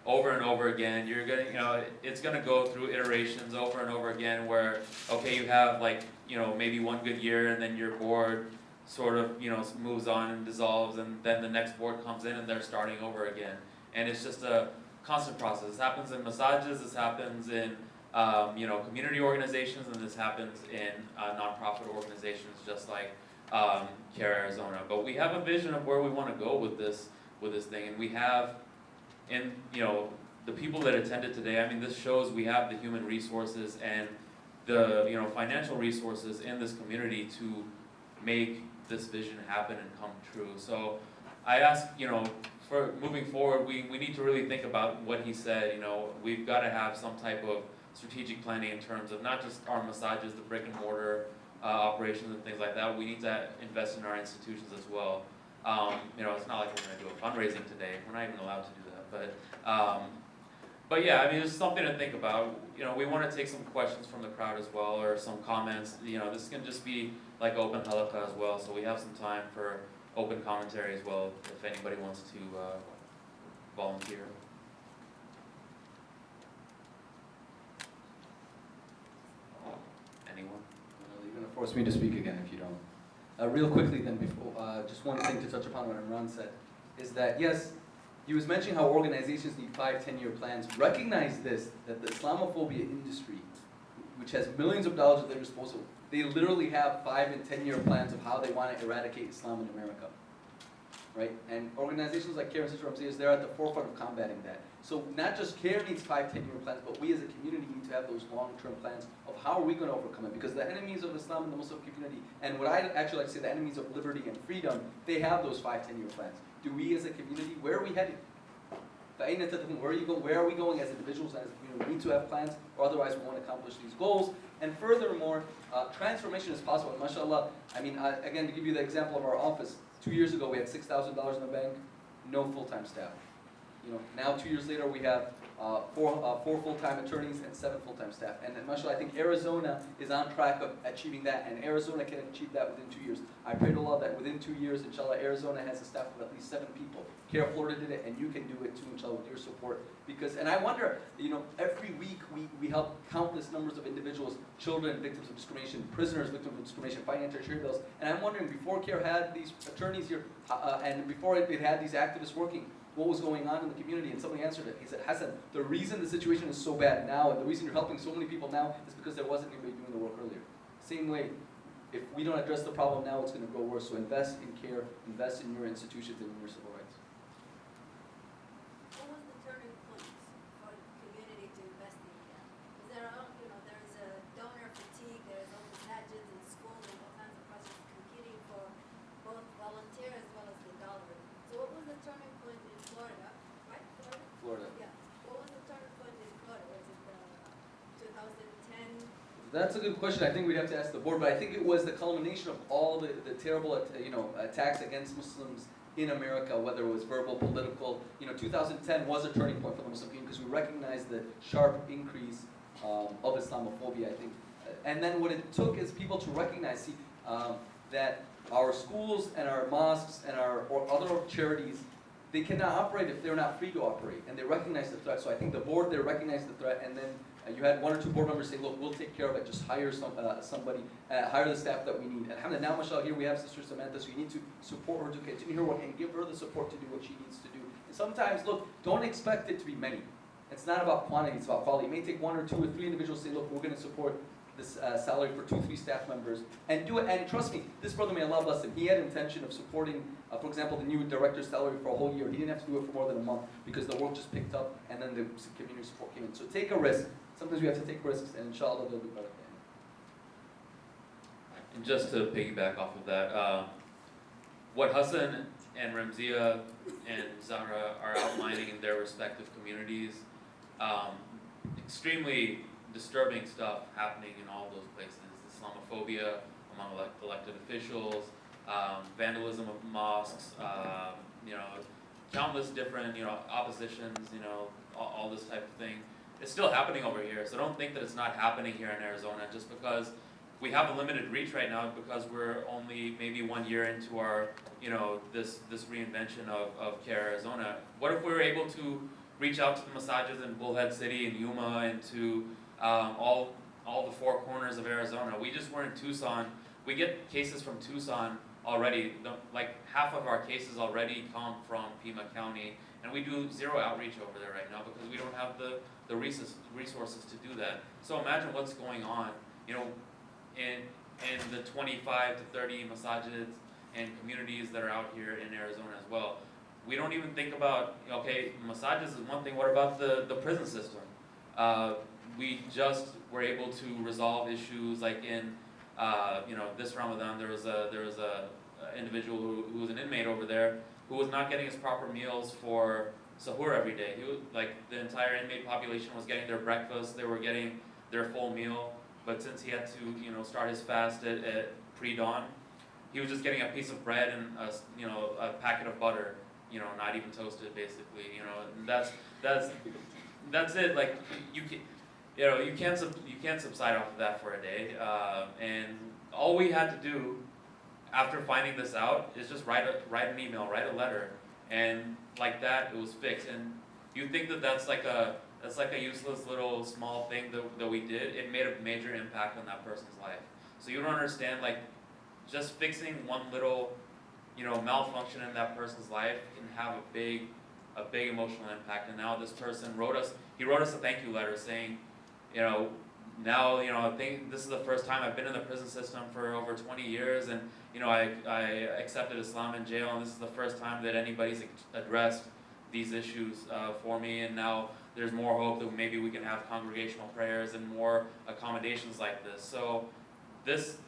over and over again. You're gonna, you know, it's going to go through iterations over and over again where, okay, you have like, you know, maybe one good year and then your board sort of, you know, moves on and dissolves, and then the next board comes in and they're starting over again. And it's just a constant process. This happens in massages, this happens in you know, community organizations, and this happens in nonprofit organizations just like CAIR Arizona. But we have a vision of where we want to go with this thing, and we have, in, you know, the people that attended today, I mean, this shows we have the human resources and the, you know, financial resources in this community to make this vision happen and come true. So I ask, you know, for moving forward, we need to really think about what he said. You know, we've got to have some type of strategic planning in terms of not just our massages, the brick and mortar operations and things like that. We need to invest in our institutions as well. You know, it's not like we're going to do a fundraising today. We're not even allowed to do that. But yeah, I mean, it's something to think about. You know, we want to take some questions from the crowd as well, or some comments. You know, this can just be like open halakha as well, so we have some time for open commentary as well, if anybody wants to volunteer. Anyone? Well, you're going to force me to speak again if you don't. Real quickly then, before, just one thing to touch upon what Imran said, is that yes, he was mentioning how organizations need 5-10-year plans. Recognize this, that the Islamophobia industry, which has millions of dollars at their disposal, they literally have 5 and 10-year plans of how they want to eradicate Islam in America, right? And organizations like CAIR and Sister Ramziya's, they're at the forefront of combating that. So not just CAIR needs 5-10-year plans, but we as a community need to have those long-term plans of how are we going to overcome it? Because the enemies of Islam in the Muslim community, and what I actually like to say, the enemies of liberty and freedom, they have those 5-10-year plans. Do we as a community, where are we headed? Where are you going? Where are we going as individuals and as a community? We need to have plans, or otherwise we won't accomplish these goals. And furthermore, transformation is possible. And mashallah, I mean, again, to give you the example of our office, 2 years ago we had $6,000 in the bank, no full-time staff. You know, now 2 years later we have four full-time attorneys and 7 full-time staff. And mashallah, I think Arizona is on track of achieving that, and Arizona can achieve that within 2 years. I pray to Allah that within 2 years, inshallah, Arizona has a staff of at least 7 people. CAIR Florida did it, and you can do it too, inshallah, with your support. Because, and I wonder, you know, every week we help countless numbers of individuals, children victims of discrimination, prisoners victims of discrimination, fighting anti-terror bills. And I'm wondering, before CAIR had these attorneys here, and before it had these activists working, what was going on in the community? And somebody answered it. He said, Hassan, the reason the situation is so bad now, and the reason you're helping so many people now, is because there wasn't anybody doing the work earlier. Same way, if we don't address the problem now, it's going to grow worse. So invest in CAIR, invest in your institutions and in your civil rights. What was the turning point for the community to invest in CAIR? Is there a, you know, there is a donor fatigue, there is open gadgets in schools and all kinds of projects competing for both volunteers 2010? That's a good question. I think we'd have to ask the board, but I think it was the culmination of all the terrible, attacks against Muslims in America, whether it was verbal, political. 2010 was a turning point for the Muslim community because we recognized the sharp increase of Islamophobia, I think. And then what it took is people to recognize, that our schools and our mosques and our other charities, they cannot operate if they're not free to operate, and they recognize the threat. So I think the board, they recognized the threat, and then you had one or two board members say, look, we'll take care of it, just hire somebody, hire the staff that we need. Alhamdulillah, now mashallah, here we have Sister Samantha, so you need to support her to continue her work and give her the support to do what she needs to do. And sometimes, look, don't expect it to be many. It's not about quantity, it's about quality. It may take 1 or 2 or 3 individuals say, look, we're going to support this salary for 2 or 3 staff members, and do it. And trust me, this brother, may Allah bless him, he had intention of supporting, for example, the new director's salary for a whole year. He didn't have to do it for more than a month because the work just picked up and then the community support came in. So take a risk. Sometimes we have to take risks, and inshallah they'll be better. And just to piggyback off of that, what Hassan and Ramzia and Zahra are outlining in their respective communities, extremely disturbing stuff happening in all those places. Islamophobia among elected officials, vandalism of mosques, countless different, oppositions, all this type of thing. It's still happening over here, so don't think that it's not happening here in Arizona just because we have a limited reach right now because we're only maybe 1 year into our, this reinvention of CAIR Arizona. What if we were able to reach out to the masajids in Bullhead City and Yuma and to all the 4 corners of Arizona? We just were in Tucson. We get cases from Tucson already. Like half of our cases already come from Pima County, and we do zero outreach over there right now because we don't have the resources to do that. So imagine what's going on, in the 25 to 30 masajids and communities that are out here in Arizona as well. We don't even think about, okay, masajids is one thing, what about the prison system? We just were able to resolve issues like in, this Ramadan, there was a individual who was an inmate over there who was not getting his proper meals for sahur every day. The entire inmate population was getting their breakfast, they were getting their full meal, but since he had to, start his fast at pre-dawn, he was just getting a piece of bread and a packet of butter, not even toasted basically, and that's it. Like you can't subside off of that for a day, and all we had to do after finding this out is just write an email, write a letter, and like that it was fixed. And you think that that's like a useless little small thing that we did? It made a major impact on that person's life. So you don't understand, like, just fixing one little malfunction in that person's life can have a big emotional impact. And now this person wrote us a thank you letter saying, now, I think this is the first time I've been in the prison system for over 20 years, and, I accepted Islam in jail, and this is the first time that anybody's addressed these issues for me, and now there's more hope that maybe we can have congregational prayers and more accommodations like this. So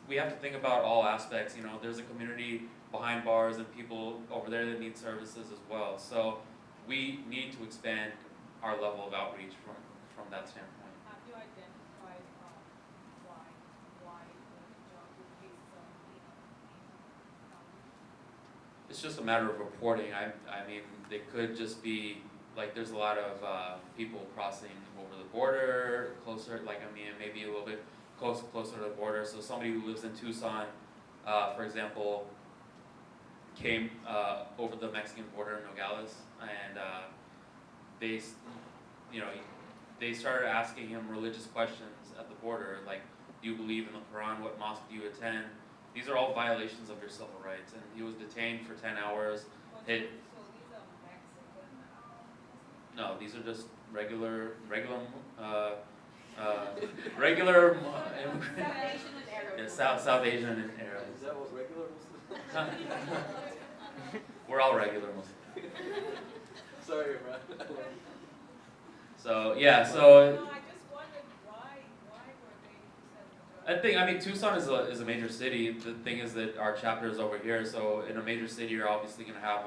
we have to think about all aspects. There's a community behind bars and people over there that need services as well. So we need to expand our level of outreach from that standpoint. Have you identified why the job cases are It's just a matter of reporting. I mean, they could just be, like, there's a lot of people crossing over the border, closer, maybe a little bit closer to the border. So somebody who lives in Tucson, for example, came over the Mexican border in Nogales, and they started asking him religious questions at the border, like, do you believe in the Quran? What mosque do you attend? These are all violations of your civil rights, and he was detained for 10 hours. So these are Mexican. No, these are just regular. South Asian and Arab. Yeah, South Asian and Arab. Is that what regular Muslims? We're all regular Muslims. Sorry, bro. So yeah, so No, I just wondered why were they I mean, Tucson is a major city. The thing is that our chapter is over here, so in a major city, you're obviously going to have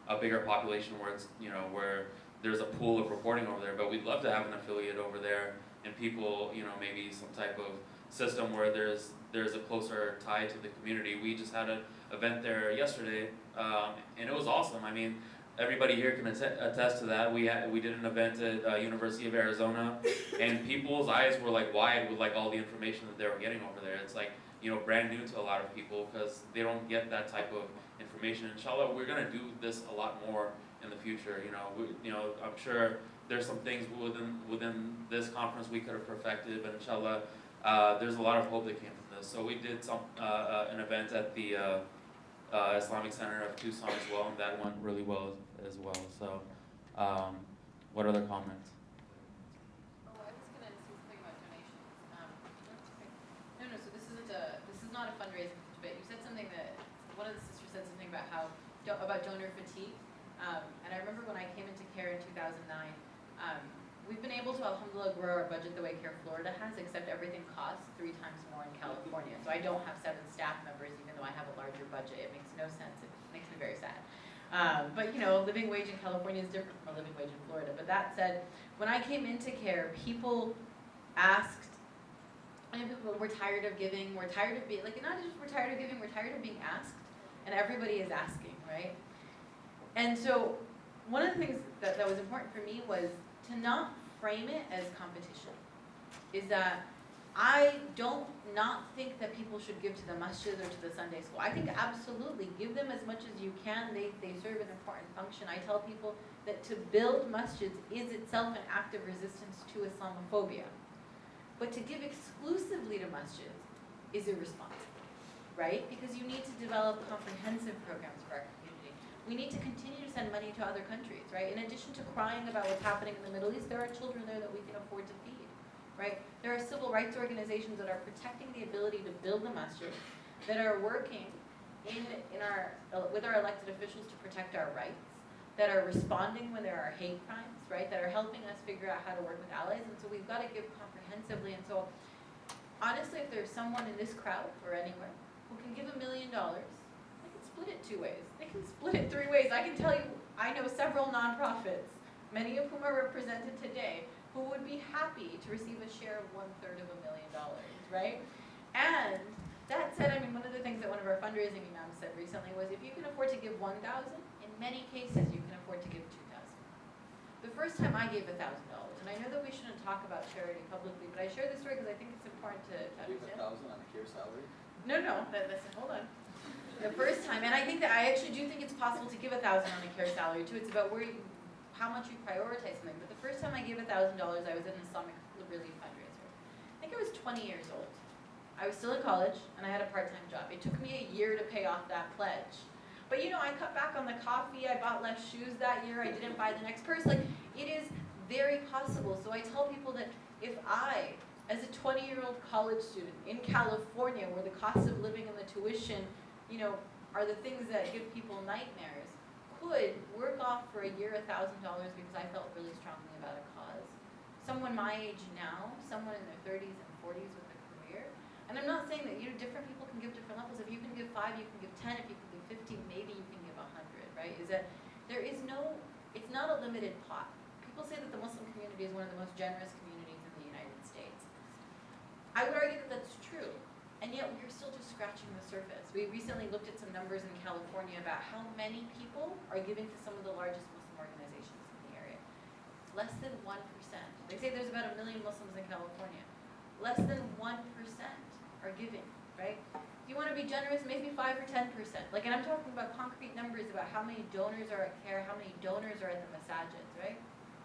a bigger population where it's, where there's a pool of reporting over there. But we'd love to have an affiliate over there, and people, maybe some type of system where there's a closer tie to the community. We just had an event there yesterday, and it was awesome. I mean, everybody here can attest to that. We did an event at University of Arizona, and people's eyes were like wide with like all the information that they were getting over there. It's like, brand new to a lot of people because they don't get that type of information. Inshallah, we're gonna do this a lot more in the future. I'm sure there's some things within this conference we could have perfected, but inshallah, there's a lot of hope that came from this. So we did an event at the Islamic Center of Tucson as well, and that went really well as well. So, what other comments? Oh, I was gonna say something about donations. No, so this is not a fundraising debate. You said something that, one of the sisters said something about about donor fatigue. And I remember when I came into CAIR in 2009, we've been able to, alhamdulillah, grow our budget the way CAIR Florida has, except everything costs 3 times more in California. So I don't have 7 staff members, even though I have a larger budget. It makes no sense. It makes me very sad. But living wage in California is different from a living wage in Florida. But that said, when I came into CAIR, people asked, we're tired of giving, we're tired of being, not just we're tired of giving, we're tired of being asked. And everybody is asking, right? And so one of the things that was important for me was to not frame it as competition. Is that I don't not think that people should give to the masjid or to the Sunday school. I think absolutely, give them as much as you can. They serve an important function. I tell people that to build masjids is itself an act of resistance to Islamophobia. But to give exclusively to masjids is irresponsible, right? Because you need to develop comprehensive programs for our community. We need to continue to send money to other countries, right? In addition to crying about what's happening in the Middle East, there are children there that we can afford to feed, right? There are civil rights organizations that are protecting the ability to build the masjid, that are working with our elected officials to protect our rights, that are responding when there are hate crimes, right? That are helping us figure out how to work with allies. And so we've got to give comprehensively. And so honestly, if there's someone in this crowd or anywhere who can give $1 million, they can split it 2 ways. They can split it 3 ways. I can tell you, I know several nonprofits, many of whom are represented today, who would be happy to receive a share of 1/3 of $1 million, right? And that said, one of the things that one of our fundraising imams said recently was, if you can afford to give 1,000, in many cases you can afford to give 2,000. The first time I gave $1,000, and I know that we shouldn't talk about charity publicly, but I share this story because I think it's important to understand. $1,000 on a CAIR salary? No, hold on. The first time, and I think that I actually do think it's possible to give 1,000 on a CAIR salary too. It's about how much you prioritize something. But the first time I gave $1,000, I was at an Islamic relief fundraiser. I think I was 20 years old. I was still in college, and I had a part-time job. It took me a year to pay off that pledge. But I cut back on the coffee, I bought less shoes that year, I didn't buy the next purse. It is very possible. So I tell people that if I, as a 20-year-old college student in California, where the cost of living and the tuition, are the things that give people nightmares, could work off for a year $1,000 because I felt really strongly about a cause. Someone my age now, someone in their 30s and 40s with a career, and I'm not saying that different people can give different levels. If you can give 5, you can give 10. If you can give 50, maybe you can give 100, right? Is that it's not a limited pot. People say that the Muslim community is one of the most generous communities in the United States. I would argue that that's true, and yet we're still just scratching the surface. We recently looked at some numbers in California about how many people are giving to some of the largest Muslim organizations in the area. Less than 1%. They say there's about 1 million Muslims in California. Less than 1% are giving, right? If you want to be generous, maybe 5 or 10%. And I'm talking about concrete numbers about how many donors are at CAIR, how many donors are at the masajids, right?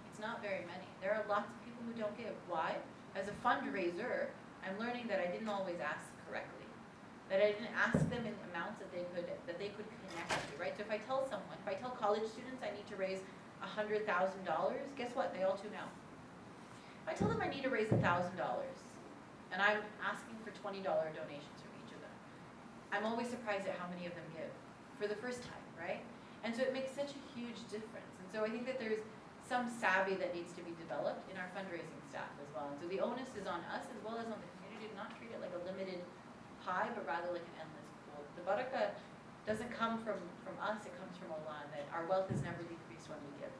It's not very many. There are lots of people who don't give. Why? As a fundraiser, I'm learning that I didn't always ask correctly. That I didn't ask them in amounts that they could connect to, right? So if I tell college students I need to raise $100,000, guess what? They all tune out. If I tell them I need to raise $1,000, and I'm asking for $20 donations from each of them, I'm always surprised at how many of them give for the first time, right? And so it makes such a huge difference. And so I think that there's some savvy that needs to be developed in our fundraising staff as well. And so the onus is on us as well as on the community to not treat it like a limited pie, but rather like an endless pool. The barakah doesn't come from us, it comes from Allah, and that our wealth is never decreased when we give.